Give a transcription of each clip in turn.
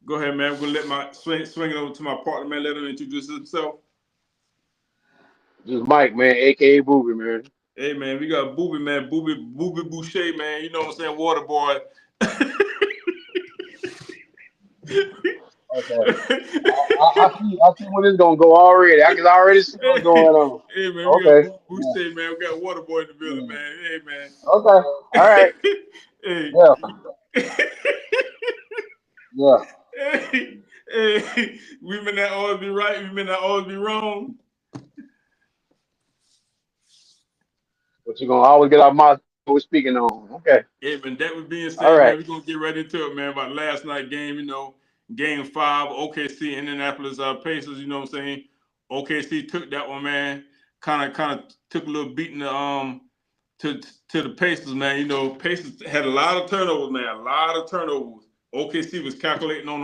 Go ahead, man. We're gonna let my swing it over to my partner, man. Let him introduce himself. This is Mike, man, aka Booby, man. Hey, man, we got Booby, man. Booby Boucher, man. You know what I'm saying? Water boy. Okay. I see when this gonna go already. I can already see what's going on. Hey, man, we got Okay. Yeah. Boucher, man. We got Water boy in the building, Yeah. man. Hey, man. Okay. All right. Hey. Yeah. Yeah. Hey, hey, we may not always be right, we may not always be wrong. But you're gonna always get our mouth what we're speaking on. Okay. Hey, man, that was being All said, man, right. we're gonna get right into it, man, about last night game, game five, OKC, Indianapolis Pacers, you know what I'm saying? OKC took that one, man. Kind of took a little beating to the Pacers, man. Pacers had a lot of turnovers, man. A lot of turnovers. OKC was calculating on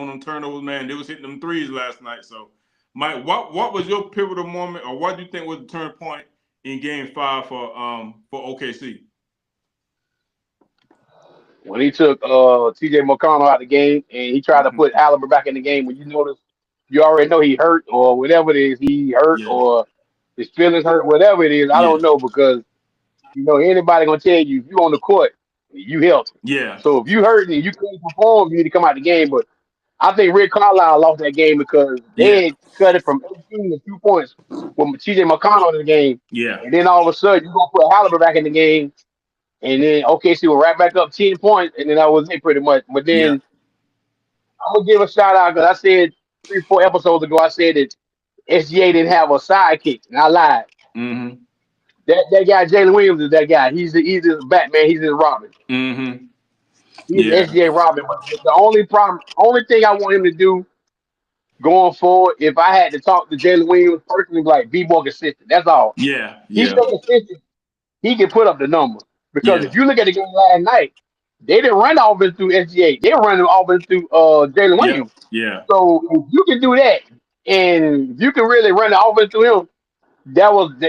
them turnovers, man. They was hitting them threes last night. So, Mike, what was your pivotal moment, or what do you think was the turn point in Game Five for OKC? When he took TJ McConnell out of the game and he tried to Mm-hmm. put Halliburton back in the game, when you notice you already know he hurt or whatever it is, he hurt Yeah, or his feelings hurt, whatever it is, I yeah, don't know because anybody gonna tell you if you on the court, you healthy. yeah, So if you hurt and you can't perform, you need to come out the game. But I think Rick Carlisle lost that game because yeah, they had cut it from 18 to 2 points with TJ McConnell in the game. yeah, And then all of a sudden you gonna put Halliburton back in the game and then OKC will right back up 10 points and then that was it pretty much. But yeah. then I'm gonna give a shout out because I said 3, 4 episodes ago I said that SGA didn't have a sidekick and I lied. Mm-hmm. That guy Jalen Williams is that guy. He's his Batman. He's his Robin. Mm-hmm. He's Yeah, SGA Robin. But the only problem, only thing I want him to do going forward, if I had to talk to Jalen Williams personally, like be more consistent. That's all. yeah, He's yeah, so consistent. He can put up the numbers because yeah, if you look at the game last night, they didn't run the offense through SGA. They were running the offense through Jalen yeah, Williams. yeah, So if you can do that, and if you can really run the offense through him,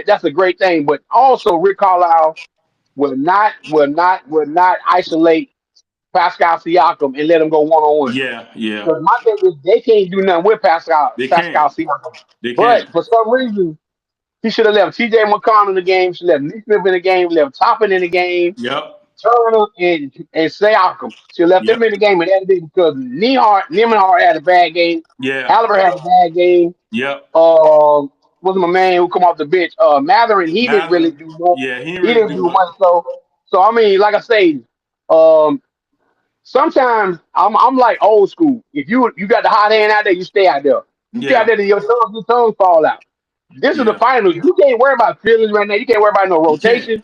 that's a great thing. But also, Rick Carlisle will not isolate Pascal Siakam and let him go one on one. yeah, yeah. Because my thing is they can't do nothing with They Pascal can't. Siakam. They But can't. for some reason, he should have left TJ McConnell in the game, should have left Neesmith in the game, left Toppin in the game, Yep. Turner and Siakam. Should have left them Yep. in the game and that because Neimark had a bad game. Yeah. Halliburton had a bad game. Yep. Was my man who come off the bench. Matherin, he didn't really Madeline. do much. Yeah, he didn't He really didn't do do much. much. So I mean, like I say, um, sometimes I'm like old school. If you got the hot hand out there, you stay out there. You stay out Yeah. there till your tongue fall out. This is the Yeah. finals. You can't worry about feelings right now. You can't worry about no You can't. rotation.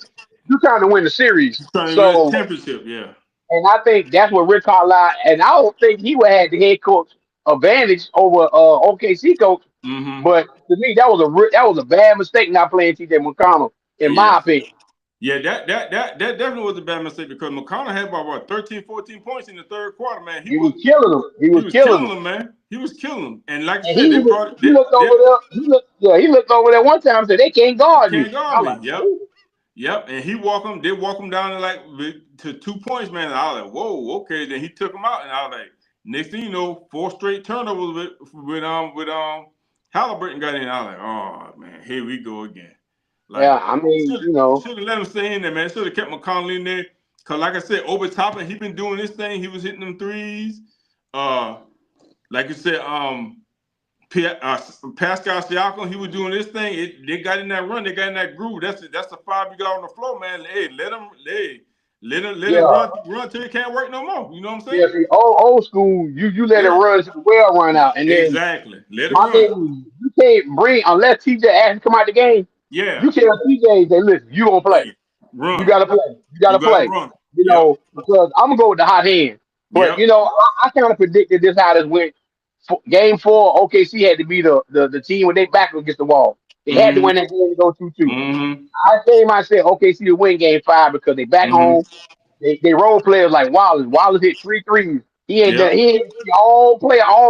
You're trying to win the series. Trying to win a So, championship. Yeah. and I think that's what Rick Carlisle. And I don't think he would have had the head coach advantage over OKC coach. Mm-hmm. But to me, that was a bad mistake not playing TJ McConnell, in Yeah. my opinion. Yeah, that definitely was a bad mistake because McConnell had about what 13, 14 points in the third quarter, man. He was killing him. He He was was killing killing him. them, man. He was killing them. And like you And said, they brought he looked they over there. He looked over there one time and said they can't guard me. can't guard I'm me. like, Yep. "Ooh." Yep. And they walk him down to to 2 points, man. And I was like, whoa, okay. Then he took him out and I was like, next thing you know, 4 straight turnovers with Halliburton got in. I was like, oh man, here we go again. Yeah, Like I mean, should have let him stay in there, man. Should have kept McConnell in there. Cause like I said, over top and he been doing this thing. He was hitting them threes. Uh, like you said, Pascal Siakam, he was doing this thing. They got in that run. They got in that groove. That's the five you got on the floor, man. Hey, let him yeah, run till he can't work no more. You know what I'm yeah. saying? See, old school, you let it Yeah, run to the well run out, and then exactly. Let it my run. thing is you can't bring unless TJ actually come out the game. Yeah. You tell TJ, say, listen, you gonna play. Hey, You run. gotta play. You You gotta got to play. run. Yep. Because I'm gonna go with the hot hand. But Yep. I kind of predicted this how this went. Game four, OKC had to be the team when they back against the wall. They had to Mm-hmm. win that game to go 2-2. Mm-hmm. I said OKC to win game five because they back Mm-hmm. home. They role players like Wallace. Wallace hit 3 threes. He ain't done. Yep. He ain't all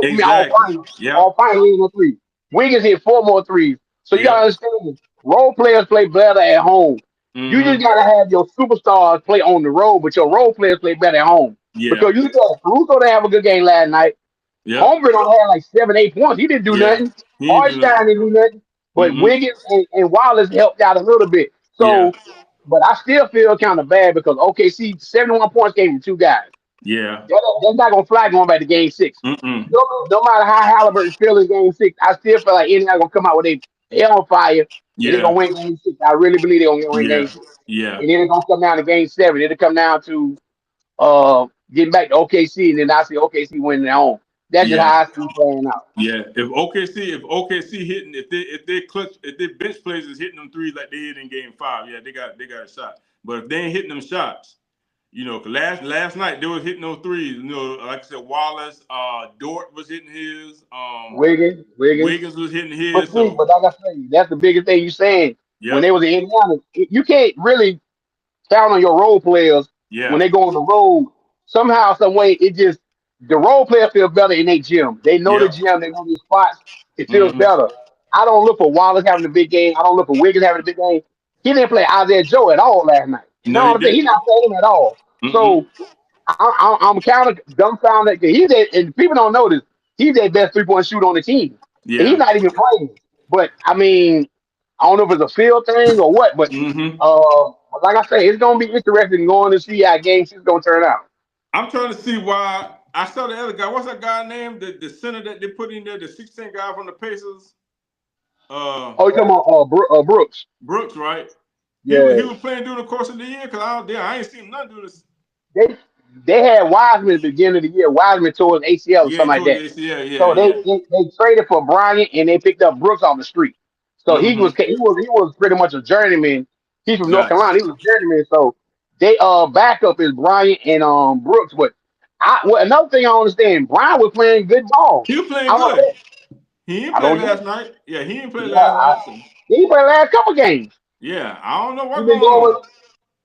Exactly. final. Yep. All final. He ain't no three. Wiggins hit 4 more threes. So you gotta Yep. understand. Role players play better at home. You just Mm-hmm. gotta have your superstars play on the road, but your role players play better at home. Yeah. Because you saw Caruso didn't have a good game last night. Yeah. Holmgren only had like 7, 8 points. He didn't do Yeah. nothing. He ain't do Hartenstein nothing. didn't do nothing. But Wiggins and Wallace helped out a little bit. Yeah. So, but I still feel kind of bad because OKC 71 points came from 2 guys. Yeah. That's not gonna fly going back to game 6. Mm-mm. No matter how Halliburton feels in game 6, I still feel like Indiana gonna come out with a hell on fire and they're Yeah. gonna win game 6. I really believe they're gonna win Yeah. game 6. Yeah. And then it's gonna come down to game 7. It'll come down to getting back to OKC, and then I see OKC winning at home. That's just Yeah. how I see it playing out. Yeah. If OKC hitting, if they clutch, if their bench players is hitting them threes like they hit in game 5, yeah, they got a shot. But if they ain't hitting them shots, you know, 'cause last night they was hitting those threes. You know, like I said, Wallace, Dort was hitting his, Wiggins. Wiggins was hitting But his. see, So but like I say, that's the biggest thing you saying. When yeah, they was in Indiana, you can't really count on your role players when yeah, they go on the road. Somehow, some way, it just the role player feel better in their gym. They know the yeah. gym, they know the spots. It feels Mm-hmm. better. I don't look for Wallace having a big game. I don't look for Wiggins having a big game. He didn't play Isaiah Joe at all last night. You No, know he what I'm saying? He's didn't. not playing him at all. Mm-mm. So I'm kind of dumbfounded because and people don't know this. He's their best 3-point shooter on the team, and he's Yeah. not even playing. But I mean, I don't know if it's a field thing or what. But Mm-hmm. like I say, it's gonna be interesting going to see how game 6 gonna turn out. I'm trying to see why I saw the other guy. What's that guy named? The center that they put in there, the 16 guy from the Pacers. Oh, you talking about Brooks? Brooks, right? He Yeah, was playing during the course of the year because I ain't seen him not doing this. they they had Wiseman at the beginning of the year. Wiseman tore his ACL or Yeah, something he like tore that. the ACL. Yeah, So yeah. they traded for Bryant and they picked up Brooks off the street. So Mm-hmm. he was pretty much a journeyman. He's from North Gotcha. Carolina. He was a journeyman. So they backup is Bryant and Brooks. But another thing I don't understand, Bryant was playing good ball. He was playing I don't good. He didn't I play don't get last it. night. Yeah, he didn't play Yeah, last night. So he played last couple games. yeah, I don't know He what's been going going on. with.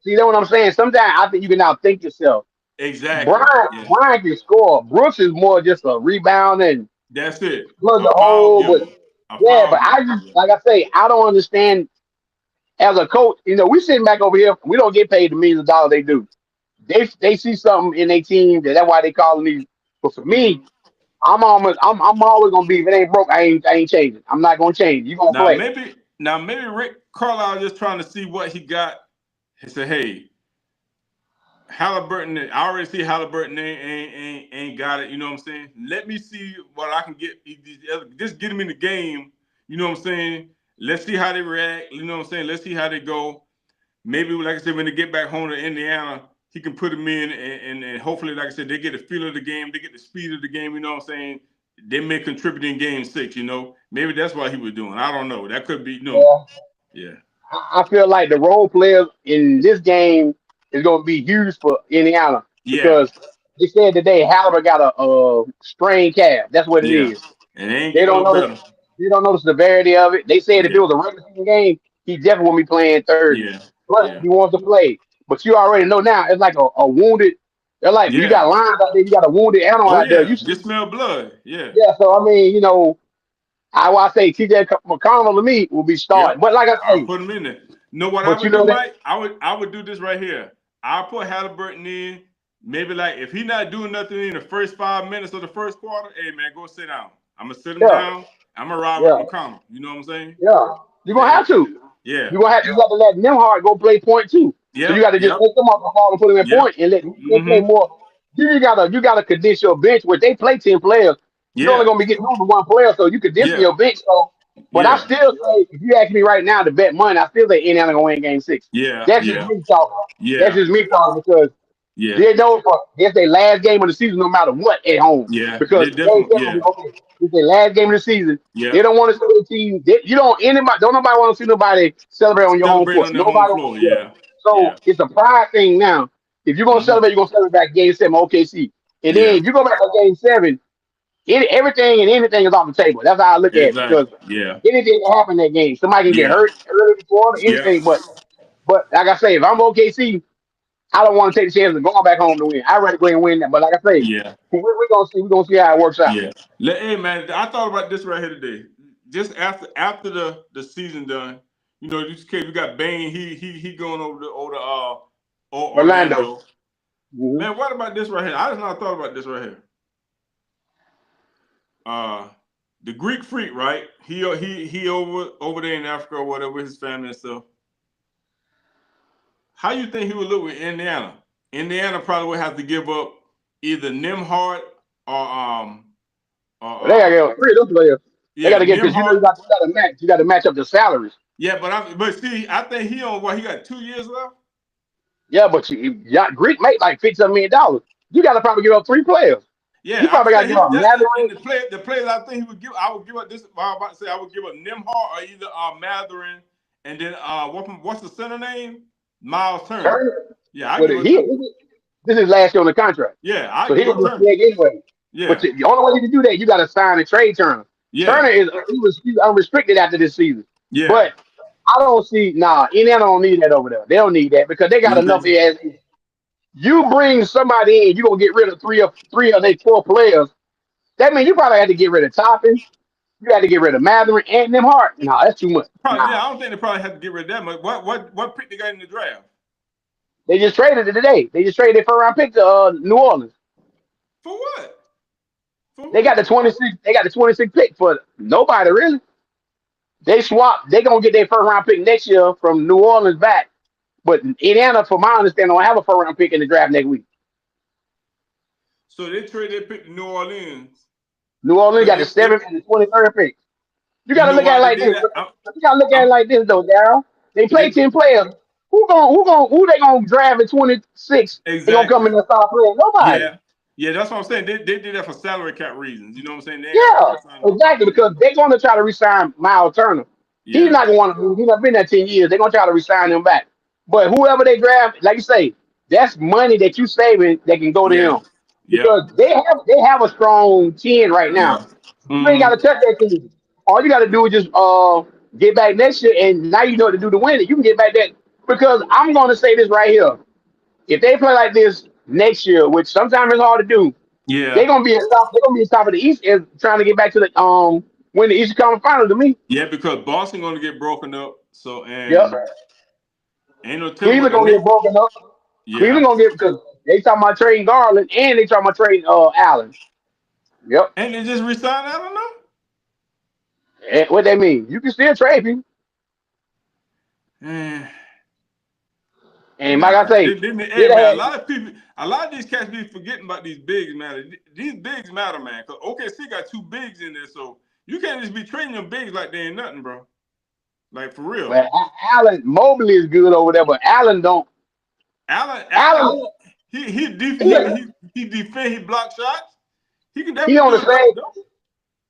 See, that's what I'm saying. Sometimes I think you can outthink yourself. Exactly. Brian Yeah, Brian can score. Brooks is more just a rebound and that's it. plug A the power hole. But giver. A yeah, power but giver. I just Yeah. like I say, I don't understand as a coach. You know, we sitting back over here. We don't get paid the millions of dollars they do. They see something in their team that's why they calling these. But for me, Mm-hmm. I'm always gonna be if it ain't broke, I ain't changing. I'm not gonna change. You gonna Now play. maybe now maybe Rick Carlisle just trying to see what he got. He said, "Hey, Halliburton. I already see Halliburton ain't got it. You know what I'm saying? Let me see what I can get. Just get him in the game. You know what I'm saying? Let's see how they react. You know what I'm saying? Let's see how they go. Maybe, like I said, when they get back home to Indiana, he can put them in, and hopefully, like I said, they get the feel of the game, they get the speed of the game. You know what I'm saying? They may contribute in game 6. You know, maybe that's what he was doing. I don't know. That could be, Yeah. yeah, I feel like the role players in this game is going to be huge for Indiana yeah, because they said today Halliburton got a strained calf. That's what it yeah, is. and they ain't They getting don't no know better. they don't know the severity of it. They said if it Yeah, was a regular season game, he definitely won't be playing Thursday. yeah, Plus, yeah, he wants to play. But you already know now it's like a wounded. They're like you got yeah. lines out there, you got a wounded animal Oh out there. You yeah, see, just smell blood. Yeah, yeah. So I mean, I say TJ McConnell to me will be starting. yep. But like I I'll say, put him in there. Know what I but you would do, know that. Mike? I would do this right here. I'll put Halliburton in. Maybe like if he's not doing nothing in the first 5 minutes of the first quarter, hey man, go sit down. I'm gonna sit him Yeah, down. I'm gonna ride with yeah. McConnell. You know what I'm saying? Yeah, you're gonna Hey, have to. yeah, You got to let Nemhard go play point too. So you yep, got to just yep, take them off the ball and put them in yep. point and let them play Mm-hmm. more. You gotta condition your bench where they play 10 players. You're only Yeah, gonna be getting over one player, so you condition yeah, your bench. So, but I yeah, still say if you ask me right now to bet money, I still say Indiana gonna win game 6. yeah, That's just yeah, me talking. That's yeah, just me talking because yeah, they know it's their last game of the season, no matter what, at home. yeah. Because They game definitely, 7 will yeah, be okay. It's their last game of the season. yeah. They don't want to see their team. Don't nobody want to see nobody celebrate on your home Celebrate court. on their home Nobody. floor. Yeah. Yeah, So yeah. it's a pride thing now. If you're Mm-hmm. you're gonna celebrate back game 7 OKC, and then Yeah, if you go back to game 7, everything and anything is off the table. That's how I look at it because exactly. Yeah, anything can happen in that game. Somebody can get yeah, hurt early before yeah, anything, but like I say, if I'm OKC. I don't want to take the chance of going back home to win. I'd rather go ahead and win that. But like I say, yeah. we're gonna see. We're gonna see how it works out. Yeah. Hey man, I thought about this right here today. Just after the season done, you know, this case we got Bane. He going over to Orlando. Orlando. Man, what about this right here? I just not thought about this right here. The Greek Freak, right? He over there in Africa or whatever with his family and stuff. How you think he would look with Indiana? Indiana probably would have to give up either Nembhard or they gotta get 3 of those players. yeah, they gotta get because you got to match up the salaries. Yeah, but see, I think he on what he got 2 years left. Yeah, but Greek make like $57 million. You got to probably give up 3 players. Yeah, you probably got to give up Mathurin. The players I think he would give. I would give up this. I was about to say I would give up Nembhard or either Mathurin, and then what's the center name? Miles Turner. Yeah, this is last year on the contract. Yeah, so he was anyway. Yeah, but the only way you can do that, you got to sign and trade Turner. Yeah. Turner he's unrestricted after this season. Yeah, but I don't see Indiana don't need that over there. They don't need that because they got enough as you bring somebody in, you're gonna get rid of three of their 4 players. That means you probably had to get rid of Toppin. You had to get rid of Mathurin and Nembhard. No, that's too much. Yeah, I don't think they probably have to get rid of that much. What pick they got in the draft? They just traded it today. They just traded their 1st-round pick to New Orleans. For what? They got the 26. They got the 26 pick for nobody really. They swapped. They gonna get their 1st-round pick next year from New Orleans back. But Indiana, from my understanding, don't have a 1st-round pick in the draft next week. So they traded their pick to New Orleans. New Orleans got the 7th and the 23rd pick. You gotta look at it like this. You gotta look at it like this though, Daryl. They play 10 players. Who they gonna draft at 26? Exactly. They gonna come in and start playing? Nobody. Yeah, that's what I'm saying. They did that for salary cap reasons. You know what I'm saying? Exactly, because they're gonna try to resign Miles Turner. Yeah. He's not gonna want to move. He's not been there 10 years. They're gonna try to resign him back. But whoever they draft, like you say, that's money that you saving that can go to him. Because they have a strong 10 right now. You ain't gotta touch that team. All you gotta do is just get back next year, and now you know what to do to win it. You can get back that because I'm gonna say this right here. If they play like this next year, which sometimes it's hard to do, they're gonna be at top. They're gonna be at top of the East and trying to get back to the win the Eastern Conference Final to me. Yeah, because Boston gonna get broken up. So ain't no Cleveland gonna get broken up. Yeah. Cleveland gonna get because they talking about trading Garland and they talking about trading Allen. Yep. And they just resigned Allen now? And what that mean? You can still trade people. And like I say, a lot of these cats be forgetting about these bigs, man. These bigs matter, man. Because OKC got 2 bigs in there, so you can't just be trading them bigs like they ain't nothing, bro. Like for real. Well, Allen Mobley is good over there, but Allen don't. Allen, he defend, he block shots. He can definitely.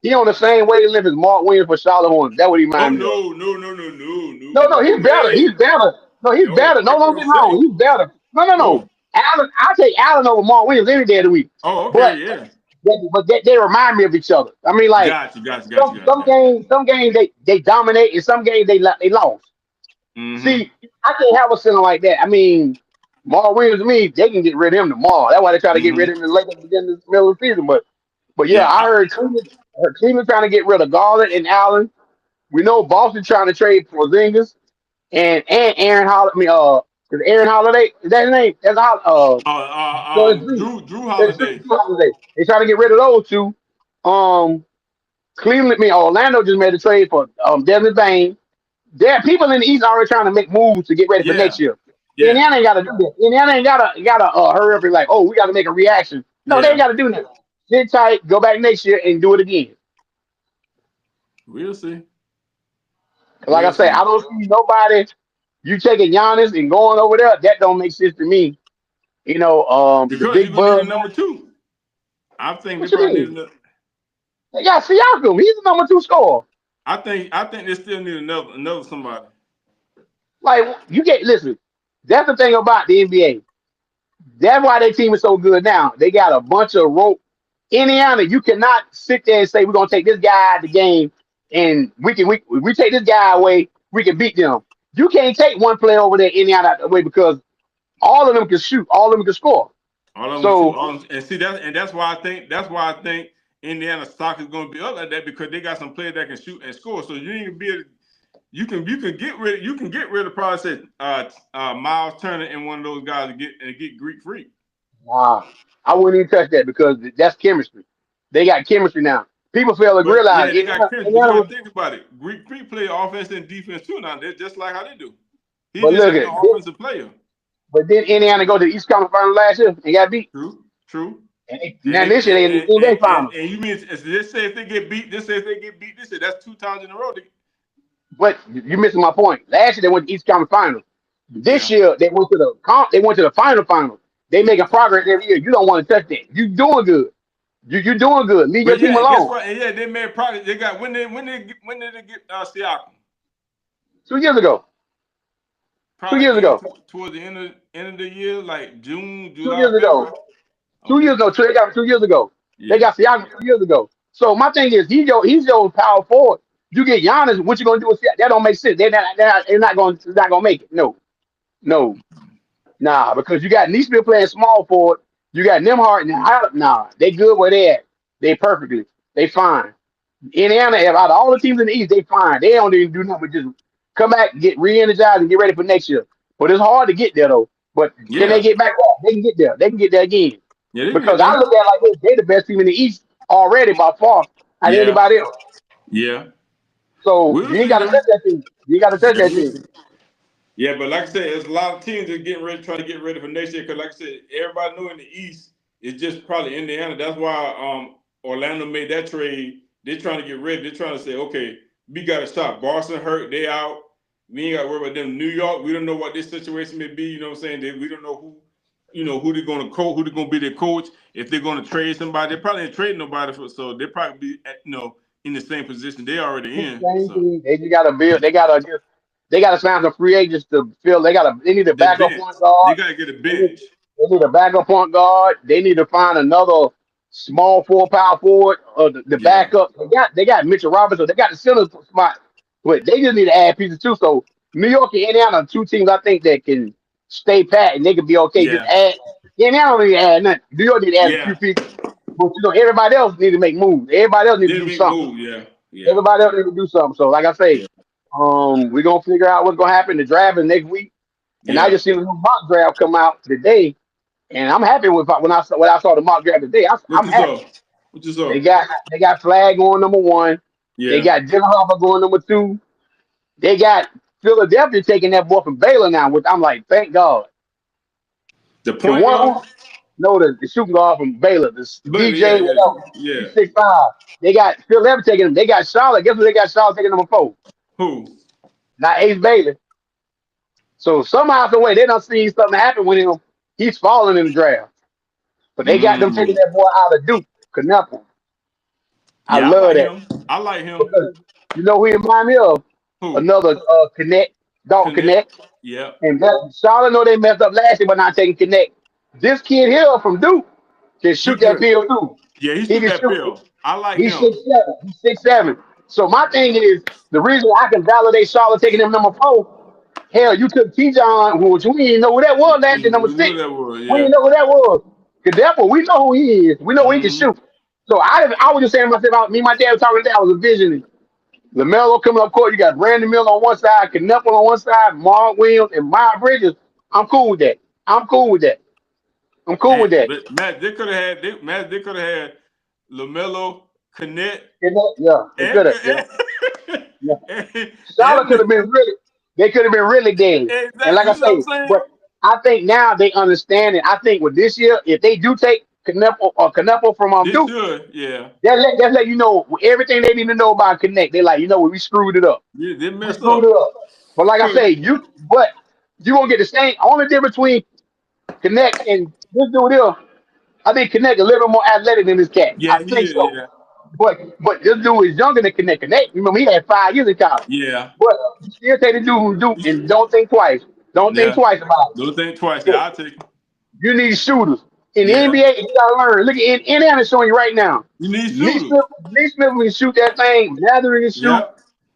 He on the same wavelength as Mark Williams for Charlotte Hornets. That's what he reminds me of. No, he's better. He's better. No, he's better. No, don't get wrong. He's better. No. Allen, I take Allen over Mark Williams any day of the week. Oh, okay, but they remind me of each other. I mean, like some games they dominate, and some games they lost. See, I can't have a center like that. I mean, Mark Williams to me, they can get rid of him tomorrow. That's why they try to get rid of him in the middle of the season. But yeah, I heard Cleveland trying to get rid of Garland and Allen. We know Boston trying to trade for Porzingis and Aaron Holiday. Is Aaron Holiday? Is that his name? That's Drew Holiday. They trying to get rid of those 2. Orlando just made a trade for Desmond Bane. There are people in the East already trying to make moves to get ready for next year. Yeah. Indiana ain't got to do that. Indiana ain't gotta hurry up and like, we got to make a reaction. No, they ain't got to do that. Sit tight, go back next year and do it again. We'll see. Like I say, I don't see nobody. You taking Giannis and going over there, that don't make sense to me. You know, because the big bug number 2. I think they probably need they got Siakam. He's the number 2 scorer. I think they still need another somebody. Like listen, that's the thing about the NBA. That's why their team is so good now. They got a bunch of rope. Indiana, you cannot sit there and say we're gonna take this guy out of the game and we take this guy away, we can beat them. You can't take one player over there, Indiana, out the way because all of them can shoot, all of them can score. That's why I think Indiana stock is going to be up like that because they got some players that can shoot and score. So you can get rid of probably say Miles Turner and one of those guys to get Greek Freak. Nah, I wouldn't even touch that because that's chemistry. They got chemistry now. People fail to But realize yeah, they got Chris. But you Indiana got was, to think about it. Greek Freak play offense and defense too now. They're just like how they do. He but just look ain't at no it. offensive player. But then Indiana go to the East Conference Final last year and got beat. True, true. And Now they this year they in the NBA Final. and you mean this say if they get beat, this say if they get beat, this year that's 2 times in a row. But you missing my point. Last year they went to East Conference Final. This Yeah. year they went to the final. They making progress every year. You don't want to touch that. You doing good. You doing good. Leave your But team yeah, and guess alone. what? And yeah, they made progress. They got when did they get Siakam? 2 years ago. two Probably years again ago. towards the end of the year, like June, Two July, years February. ago. Two Okay. years ago. They got 2 years ago. They Yeah. got Siakam 2 years ago. So my thing is, he's your power forward. You get Giannis. What you gonna do with Siakam? That don't make sense. They're not gonna make it. No, no, nah. Because you got Neesmith playing small forward. You got Nemhart and Hyde. Nah, they good where they at. They perfectly. They fine. Indiana, out of all the teams in the East, they fine. They don't even do nothing but just come back, get re-energized, and get ready for next year. But it's hard to get there though. But can they Yeah. get back up? They can get there. They can get there again. Yeah, they can get Because I there. look at it like this, they the best team in the East already by far out of Yeah. anybody else. Yeah. So We'll you ain't see got to now. touch that team. You got to touch Yeah, that we'll team. see. Yeah, but like I said, there's a lot of teams that are getting ready, trying to get ready for next year. Because like I said, everybody knew in the East, it's just probably Indiana. That's why Orlando made that trade. They're trying to get ready. They're trying to say, okay, we got to stop. Boston hurt, they out. We ain't got to worry about them. New York, we don't know what this situation may be. You know what I'm saying? We don't know who they're going to coach, who they're going to be their coach. If they're going to trade somebody, they probably ain't trading nobody so they probably be in the same position they already in. Same So team. They just got to build. They got to sign some free agents to fill. They need a the backup bench, point they guard. got to get a They need, bench. they need a backup point guard. They need to find another small power forward or the Yeah. backup. They got Mitchell Robinson. They got the center spot, but they just need to add pieces too. So New York and Indiana are two teams I think that can stay pat and they can be okay. Just Yeah. add. Indiana don't need to add nothing. New York need to add a few Yeah. pieces, but everybody else need to make moves. Everybody else need to They do make something. move. Yeah. Yeah. Everybody else need to do something. So like I say, Yeah. we're gonna figure out what's gonna happen. The draft is next week, and I Yeah. just seen a new mock draft come out today. And I'm happy with when I saw the mock draft today. What I'm you happy. saw? What you saw? They got Flag going number one. They Yeah. got Dylan Harper going number two. They got Philadelphia taking that boy from Baylor now, which I'm like, thank God. The The point one guard. no, the shooting guard from Baylor, this But yeah, DJ, yeah, whatever. yeah. He's 6'5". They got Philadelphia taking him. They got Charlotte. Guess what? They got Charlotte taking number 4. Who? Not Ace Bailey. So somehow, some way, they don't see something happen with him. He's falling in the draft. But they got them taking Mm. that boy out of Duke, Knuckle. I Yeah, I love like that. him. I like him. Because you know who he remind me of? Who? Another Connect, Dalton Connect. Connect. Yeah. And Charlotte know they messed up last year by not taking Connect. This kid here from Duke can He shoot that good. pill too. Yeah, he He shoot can that shoot. pill. I like He's him. 6'7". He's 6'7". So my thing is the reason I can validate Charlotte taking him number 4. Hell, you took T-John, which we didn't know who that was last year, number 6. Who that was? We Yeah. didn't know who that was. Gaddafi, we know who he is. We know he can Mm-hmm. shoot. So I was just saying to myself, me and my dad were talking today, I was envisioning LaMelo coming up court. You got Brandon Miller on one side, Knuckle on one side, Mark Williams, and Miles Bridges. I'm cool with that. I'm cool with that. I'm cool with And that. but Matt, they could have had LaMelo, Connect, Yeah, they and, could have. Yeah. Yeah. and, Charlotte could have been really, they could have been really dead. And like exactly. I You know what I'm say, saying? but I think now they understand it. I think with this year, if they do take Knuckle from They Duke, should. Yeah. that's let you know everything they need to know about Connect. They like, we screwed it up. Yeah, they We messed screwed up. it up. But like I say, you gonna get the same only difference between Connect and this dude here. I think Connect a little more athletic than this cat. I Yeah, he think is. so. Yeah. But this dude is younger than Connect. Connect, remember he had 5 years in college. Yeah. But you still take the dude who do and don't think twice. Don't think Yeah. twice about it. Don't think twice. So Yeah, I'll take it. you need shooters. In the Yeah. NBA, you gotta learn. Look at Indiana showing you right now. You need shooters. Neesmith can shoot that thing. Gathering can shoot. Yeah.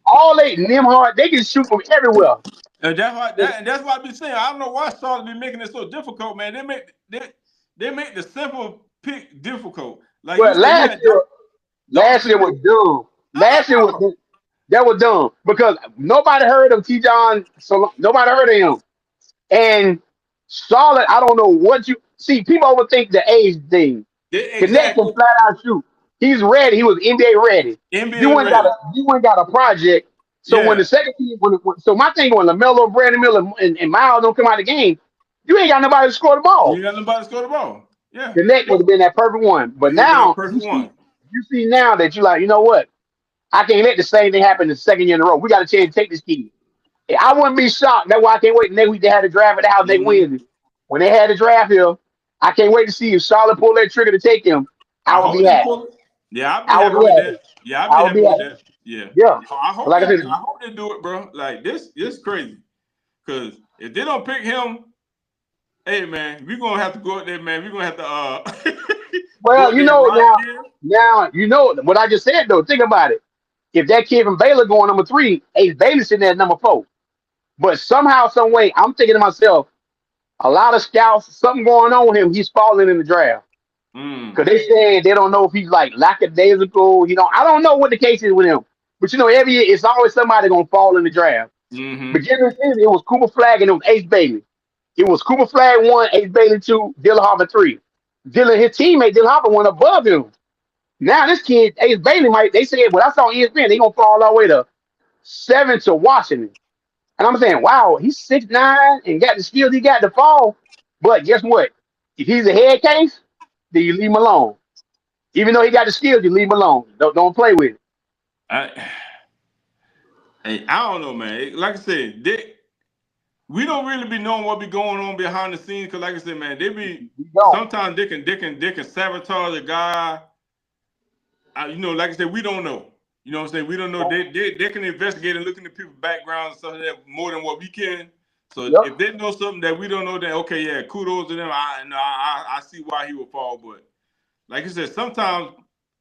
All they Nimhard, they can shoot from everywhere. And that's why I be saying I don't know why Charlotte be making it so difficult, man. They make the simple pick difficult. Like you But said, last year was dumb. Last year was dumb because nobody heard of T. John. So nobody heard of him. And Charlotte, I don't know what see, people overthink the age thing. Connect can Exactly. flat out shoot. He's ready. He was NBA ready. NBA ready. You went got a project. So when the Yeah. second team, so my thing when LaMelo, Brandon Miller, and Miles don't come out of the game, you ain't got nobody to score the You ball. got nobody to score the ball. Yeah. Connect would have been that perfect one. But He would have been a now perfect one. you see now that you like, you know what? I can't let the same thing happen the second year in a row. We got a chance to take this kid. I wouldn't be shocked. That's why I can't wait next week. They had the draft at the house next Mm-hmm. Wednesday. When they had the draft here, I can't wait to see if Charlotte pull that trigger to take him. I I would hope be they happy. pull it. Yeah, I'll be I would happy be with happy. that. Yeah, I'll be I would happy be with happy. that. Yeah. Yeah. I hope Like I they said, I hope they do it, bro. Like this crazy. Cause if they don't pick him, hey man, we're gonna have to go out there, man. We're gonna have to go well, out there right here. now you know what I just said though. Think about it. If that kid from Baylor going number 3, Ace Bailey sitting there at number 4. But somehow, some way, I'm thinking to myself, a lot of scouts, something going on with him. He's falling in the draft. Mm. Because they saying they don't know if he's like lackadaisical. I don't know what the case is with him. But every year it's always somebody gonna fall in the draft. Mm-hmm. Beginning of the season, it was Cooper Flag and it was Ace Bailey. It was Cooper Flag 1, Ace Bailey 2, Dylan Harper 3. His teammate Dylan Harper went above him. Now this kid, Ace Bailey, they said what I saw on ESPN, they gonna fall all the way to 7 to Washington. And I'm saying, wow, he's 6'9" and got the skills he got to fall. But guess what? If he's a head case, then you leave him alone. Even though he got the skills, you leave him alone. Don't play with it. I don't know, man. Like I said, we don't really be knowing what be going on behind the scenes. Cause like I said, man, sometimes they can sabotage a guy. Like I said, we don't know. You know what I'm saying? We don't know. They can investigate and look into people's backgrounds and stuff like that more than what we can. So if they know something that we don't know, then okay, yeah, kudos to them. I see why he would fall. But like I said, sometimes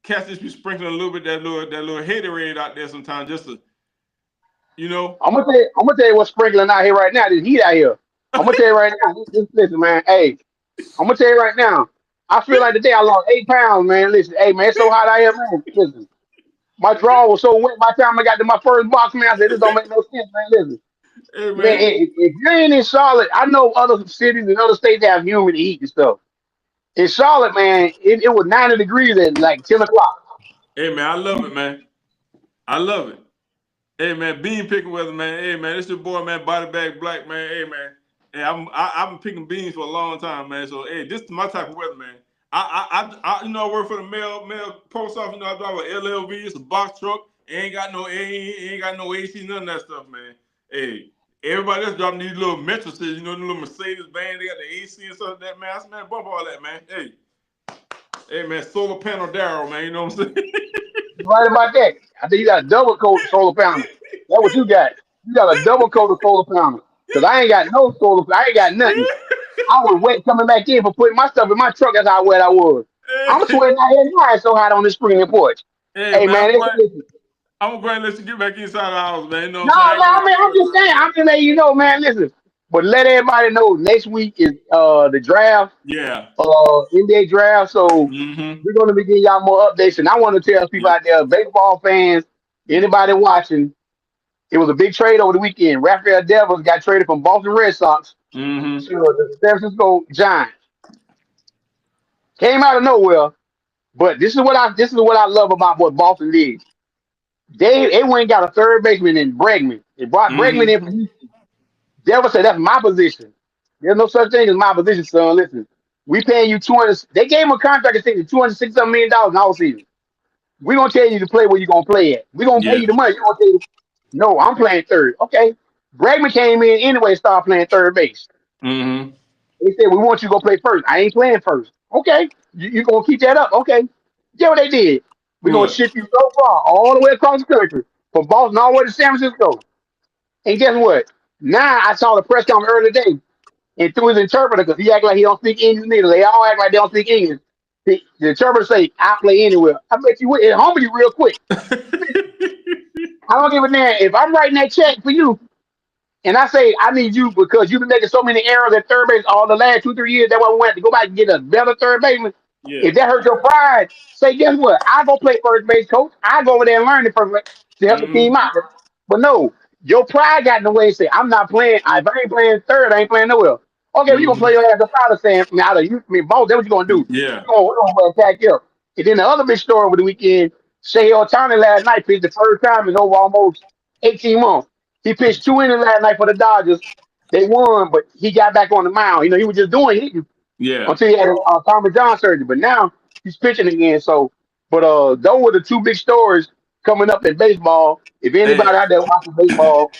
cats just be sprinkling a little bit that little haterade out there sometimes just to, I'm gonna tell you what's sprinkling out here right now. This heat out here. I'm gonna tell you right now. Listen, man. Hey, I'm gonna tell you right now. I feel like today I lost 8 pounds, man. Listen, hey, man, it's so hot out here, man. Listen, my draw was so wet by the time I got to my first box, man. I said, this don't make no sense, man. Listen, hey, man. If you ain't in Charlotte, I know other cities and other states have humid heat and stuff. In Charlotte, man, it was 90 degrees at like 10 o'clock. Hey, man, I love it, man. I love it. Hey, man, bean picking weather, man. Hey, man, it's your boy, man, Body Bag Black, man. Hey, man. Hey, I've been picking beans for a long time, man. So, hey, this is my type of weather, man. I work for the mail post office. I drive a LLV. It's a box truck. Ain't got no AC, none of that stuff, man. Hey, everybody else driving these little mattresses, the little Mercedes van. They got the AC and stuff like that, man. I said, man, bump all that, man. Hey, man, solar panel Daryl, man. You know what I'm saying? Right about that. I think you got a double coat solar panel. That's what you got. You got a double coat of solar panel. Because I ain't got no solar. I ain't got nothing. I was wet coming back in for putting my stuff in my truck. That's how wet I was. I'm sweating out here now. It's so hot on the screen porch. Hey, man, I'm going to let you get back inside the house, man. No, I'm just saying. I'm just letting you know, man. Listen, but let everybody know next week is the draft. Yeah. NBA draft. So we're going to be giving y'all more updates. And I want to tell people out there, baseball fans, anybody watching, it was a big trade over the weekend. Rafael Devers got traded from Boston Red Sox to the San Francisco Giants. Came out of nowhere, but this is what I love about what Boston did. They went and got a third baseman in Bregman. They brought Bregman in from Houston. Devers said, that's my position. There's no such thing as my position, son. Listen, we paying you 200. They gave him a contract extension, $260 million in all season. We're gonna tell you to play where you're gonna play at. We're gonna pay you the money. You're gonna tell you, no, I'm playing third. Okay. Bregman came in anyway, started playing third base. They said, we want you to go play first. I ain't playing first. Okay. You gonna keep that up. Okay. Yeah, what they did. We're gonna ship you so far, all the way across the country, from Boston all the way to San Francisco. And guess what? Now I saw the press conference earlier today, and through his interpreter, because he act like he don't speak English neither. They all act like they don't speak English. The interpreter say, I play anywhere. I bet you would. It humble you real quick. I don't give a damn. If I'm writing that check for you, and I say I need you because you've been making so many errors at third base all the last 2-3 years, that's why we went to go back and get a better third baseman. Yeah. If that hurts your pride, say, guess what? I go play first base, coach. I go over there and learn the first base to help the team out. But no, your pride got in the way and say, I'm not playing. If I ain't playing third, I ain't playing nowhere. Okay, you gonna play your ass. The father saying, now you, I mean, boss, that's what you gonna do. Yeah. We're gonna attack you. And then the other big story over the weekend, Shea Otani last night pitched the first time in over almost 18 months. He pitched 2 innings last night for the Dodgers. They won, but he got back on the mound. You know, he was just doing hitting Yeah. until he had Tommy John surgery. But now he's pitching again. So, but those were the two big stories coming up in baseball. If anybody Hey, out there watching baseball,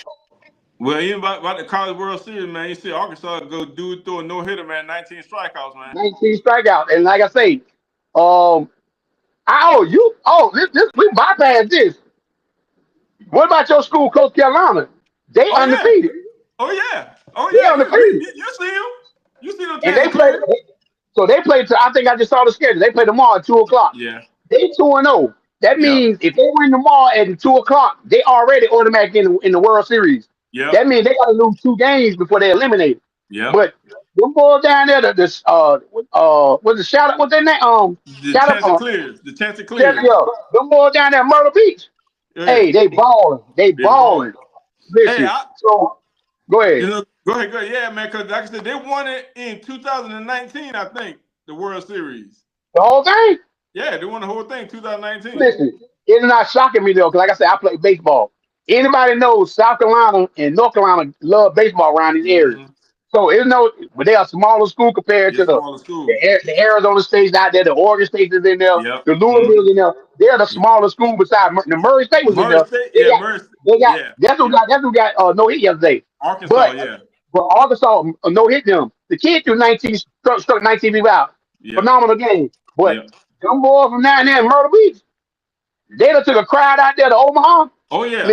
well, even about the College World Series, man, you see Arkansas go dude throw a no hitter, man, 19 strikeouts, man. 19 strikeouts. And like I say, um, this we bypassed this. What about your school, Coach Carolina? They Oh yeah. undefeated. Oh yeah. Oh They yeah. undefeated. You see him? You see them And they Chances played. clear? So they played. I think I just saw the schedule. They play tomorrow at 2 o'clock. Yeah. They 2-0. That Yep. means if they win tomorrow at 2 o'clock, they already automatic in the World Series. Yep. That means they got to lose 2 games before they eliminate. Yep. But them boys down there, what's the shout? What's their name? The Shout chance of out, clears. The chance of yeah, clears. them boys down there, at Myrtle Beach. Yeah. Hey, they balling. They They balling. balling. Listen, Hey, so go ahead. you know, go ahead. Yeah, man, because like I said, they won it in 2019, I think, the World Series. The whole thing. Yeah, they won the whole thing, 2019. Listen, it's not shocking me though, because like I said, I play baseball. Anybody knows South Carolina and North Carolina love baseball around these areas. Mm-hmm. So it's no, but they are a smaller school compared Yeah, to smaller school. the Arizona States out there, the Oregon State is in there, Yep. the Louisville's in there. They're the smaller school besides the Murray State was in Murray there. State, They yeah, got, Murray. they got Yeah. that's who got no hit yesterday. Arkansas, But yeah. but Arkansas no hit them. The kid threw 19 struck 19 people out. Yep. Phenomenal game. But Yep. them boys from down there in Myrtle Beach, they done took a crowd out there to Omaha. Oh yeah.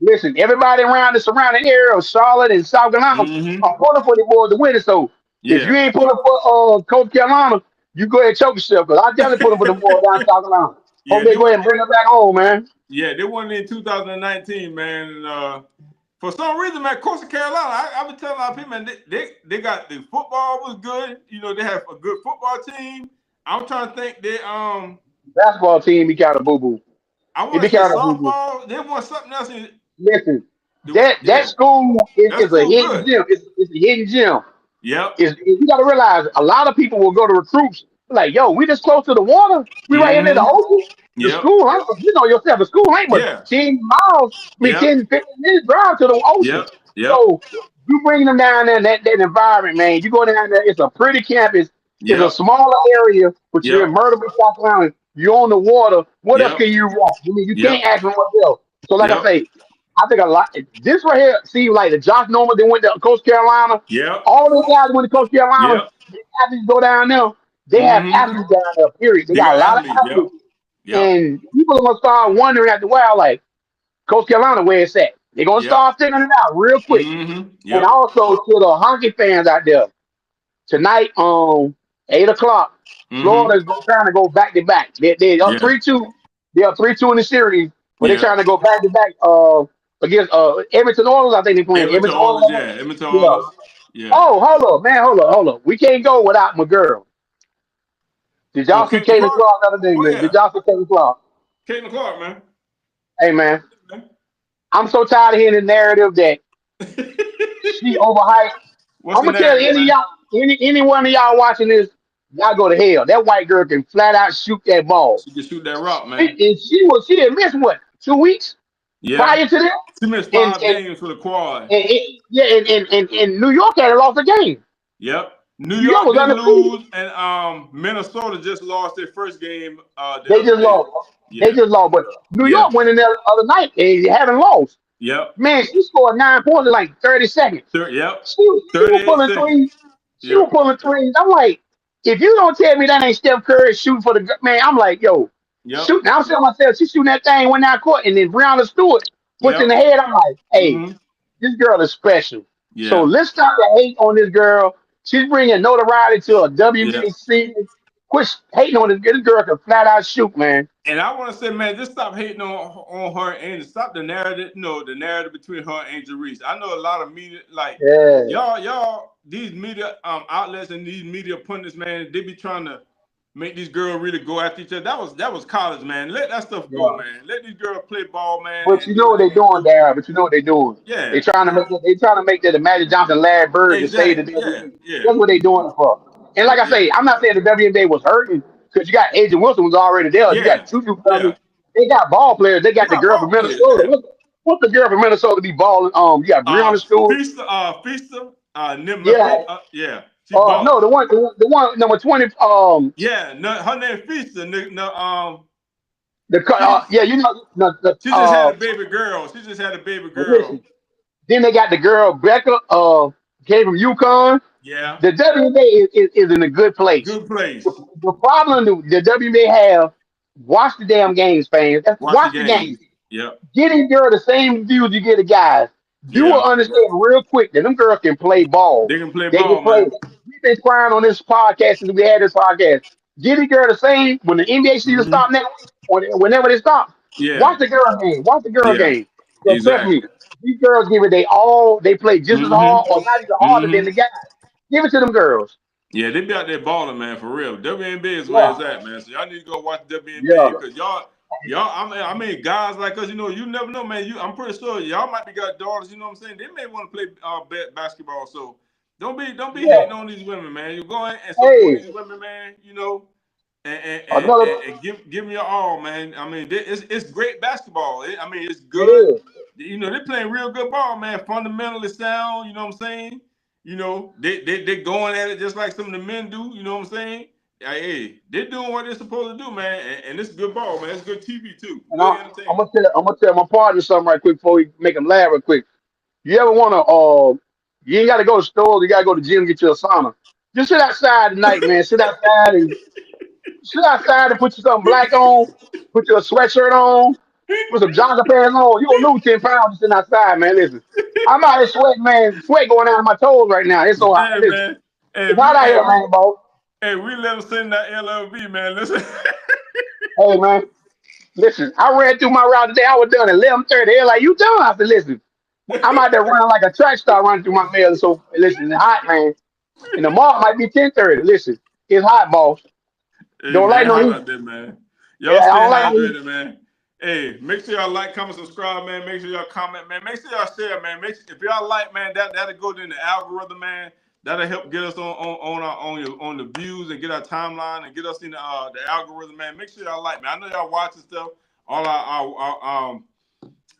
Listen, everybody around the surrounding area of Charlotte and South Carolina Mm-hmm. are pulling for the boys to win it. So if you Yeah. ain't pulling for Coach Carolina, you go ahead and choke yourself, because I definitely pulling for the boys down in South Carolina. Yeah, Hope they go ahead and bring them back home, man. Yeah, they won it in 2019, man. And, for some reason, man, Coastal Carolina, I've been telling a lot of people, man, they got the football was good. You know, they have a good football team. I'm trying to think Basketball team be kind of boo boo. I It want be to say kind of boo boo. softball. They want something else. Listen, Yeah. that school That is a school hidden good. gem. It's a hidden gem. Yep. You got to realize a lot of people will go to recruits like, yo, we this close to the water. We right here near the Mm-hmm. ocean. The Yep. school, you know yourself, the school ain't but Yeah. 10 miles, I mean, Yep. 10, 15 minutes drive to the ocean. Yep. Yep. So you bring them down there in that environment, man. You go down there, it's a pretty campus. It's a Yep. smaller area, but you're in Yep. Myrtle Beach, South Carolina. You're on the water. What else Yep. can you want? I mean, you Yep. can't ask for what else. So, like I Yep. say, I think a lot. This right here seems like the Josh Norman that went to Coast Carolina. Yep. All those guys went to Coast Carolina. Yep. The athletes go down there. They have Mm-hmm. athletes down there. Period. They They got got a lot of athletes. Yep. athletes, Yep. and people are gonna start wondering after a while, like Coast Carolina, where it's at. They're gonna Yep. start figuring it out real quick. Mm-hmm. And Yep. also to the hockey fans out there, tonight 8 o'clock, Mm-hmm. Florida's trying to go back to back. They are Yeah. 3-2. They are 3-2 in the series, but they're Yeah. trying to go back to back against Edmonton Oilers. I think they're playing Edmonton Edmonton Oilers, Oilers. yeah. Edmonton Yeah. Oilers. Yeah. Oh, hold up, man, hold up. We can't go without my girl. Did y'all see Caitlin Caitlin Clark? Clark the other day, Oh man? yeah. Did y'all see Caitlin Clark? Caitlin Clark, man. Hey, man, I'm so tired of hearing the narrative that she overhyped. What's I'm the gonna tell narrative, any of man? y'all, any one of y'all watching this, y'all go to hell. That white girl can flat out shoot that ball. She can shoot that rock, man. And she didn't miss what 2 weeks Yeah. prior to that. She missed And 5 games for the quad. and New York had lost a game. Yep. New New York York was didn't undefeated. lose, and Minnesota just lost their first game. The They other just day. lost. Yeah. They just lost. But New Yeah. York went in there the other night and they haven't lost. Yep. Man, she scored 9 points in like 30 seconds. Yep. She was 38 pulling seconds. threes. She was Yep. pulling threes. I'm like, if you don't tell me that ain't Steph Curry shooting for the man, I'm like, yo, Yep. shoot. Now I'm telling myself, she's shooting that thing, went down court, and then Brianna Stewart puts in the Yep. head. I'm like, hey, Mhm. this girl is special. So Yeah. let's stop the hate on this girl. She's bringing notoriety to a Yeah. WBC. Quit hating on this girl. This girl can flat out shoot, man. And I want to say, man, just stop hating on her and stop the narrative. The narrative between her and Jerice. I know a lot of media, like Yeah. y'all, these media outlets and these media pundits, man, they be trying to make these girls really go after each other. That was college, man. Let that stuff go, man. Let these girls play ball, man. But you know what they're doing, Darren. But you know what they're doing. Yeah. They're trying to make that the Magic Johnson, Larry Bird to save the WNBA. That's what they're doing it for. And like I say, I'm not saying the WNBA was hurting because you got Agent Wilson was already there. You got Tutu Brothers. They got ball players. They got the girl from Minnesota. What's the girl from Minnesota be balling? You got Breonna Stewart. Feaster. Yeah. No, the one number 20. Yeah, no, her name Feaster. You know, she just had a baby girl. Listen, then they got the girl Becca. Came from UConn. Yeah. The WNBA is in a good place. Good place. The problem the WNBA have. Watch the damn games, fans. Watch the games. Yeah. Getting girl the same views you get the guys. You will understand real quick that them girls can play ball. They can play ball, man. We've been crying on this podcast since we had this podcast. Getting girl the same when the NBA season stop next week, whenever they stop. Yeah. Watch the girl game. Watch the girl game. So exactly. Trust me, these girls give it they all. They play just as hard or not even harder than the guys. Give it to them girls. Yeah, they be out there balling, man, for real. WNBA is where it's at, man. So y'all need to go watch WNBA because y'all, I mean, guys like us, you know, you never know, man. I'm pretty sure y'all might be got daughters, you know what I'm saying? They may want to play basketball. So don't be hating on these women, man. You go in and support these women, man. You know, and give me your all, man. I mean, it's great basketball. I mean, it's good. You know, they're playing real good ball, man. Fundamentally sound. You know what I'm saying? You know, they going at it just like some of the men do. You know what I'm saying? Hey, they're doing what they're supposed to do, man. And it's good ball, man. It's good TV too. And I'm gonna tell my partner something right quick before we make him laugh real quick. You ever wanna you ain't gotta go to stores, you gotta go to the gym and get you a sauna. Just sit outside tonight, man. Sit outside and put you something black on, put your sweatshirt on, put some jogger pants on. You gonna lose 10 pounds just sitting outside, man. Listen. I'm out here sweating, man. Sweat going down my toes right now. It's so hot. Man. It's hot out here, man, boy. Hey, we let them sit in that LLV, man. Listen. Hey, man. Listen, I ran through my route today. I was done at 11:30. They're like, you done? I said, listen, I'm out there running like a track star running through my mail. So, listen, it's hot, man. And the mark might be 10:30. Listen, it's hot, boss. Hey, don't like no heat. Man. Y'all stay hydrated, man. Hey, make sure y'all like, comment, subscribe, man. Make sure y'all comment, man. Make sure y'all share, man. If y'all like, man, that'll go in the algorithm, man. That'll help get us on the views and get our timeline and get us in the algorithm, man. Make sure y'all like, man. I know y'all watching stuff. All our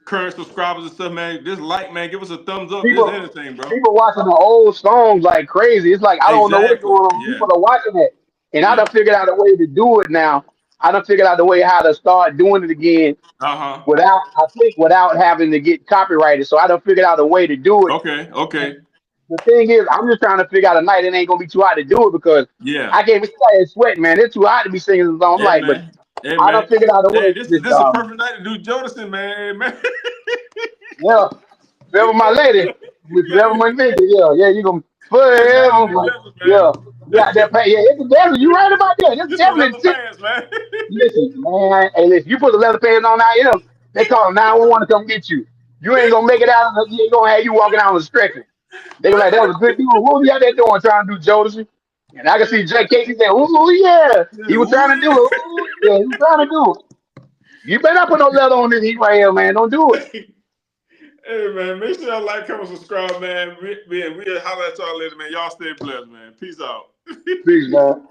current subscribers and stuff, man. Just like, man. Give us a thumbs up. Just anything, bro. People watching the old songs like crazy. It's like I don't know what's going on. Yeah. People are watching it, and I done figured out a way to do it now. I done figured out the way how to start doing it again without having to get copyrighted. So I done figured out a way to do it. Okay. The thing is, I'm just trying to figure out a night it ain't gonna be too hot to do it because I can't be sweating, man. It's too hot to be singing the song. I done figured out a way. This is a perfect night to do Jodeci, man. Yeah, forever my lady, forever my nigga. Yeah, you gonna forever, that pants. Yeah, it's definitely you right about that. It's definitely pants, man. Listen, man. Hey, listen, you put the leather pants on out here, they call 911 to come get you. You ain't gonna make it out. You ain't gonna have you walking out on the stretcher. They were like, that was a good dude. What was he out there doing trying to do Jodeci? And I can see Jay Casey saying, ooh, yeah. He was trying to do it. Ooh, yeah, he was trying to do it. You better not put no leather on this heat right here, man. Don't do it. Hey, man, make sure y'all like, comment, subscribe, man. We'll holler at y'all later, man. Y'all stay blessed, man. Peace out. Peace, man.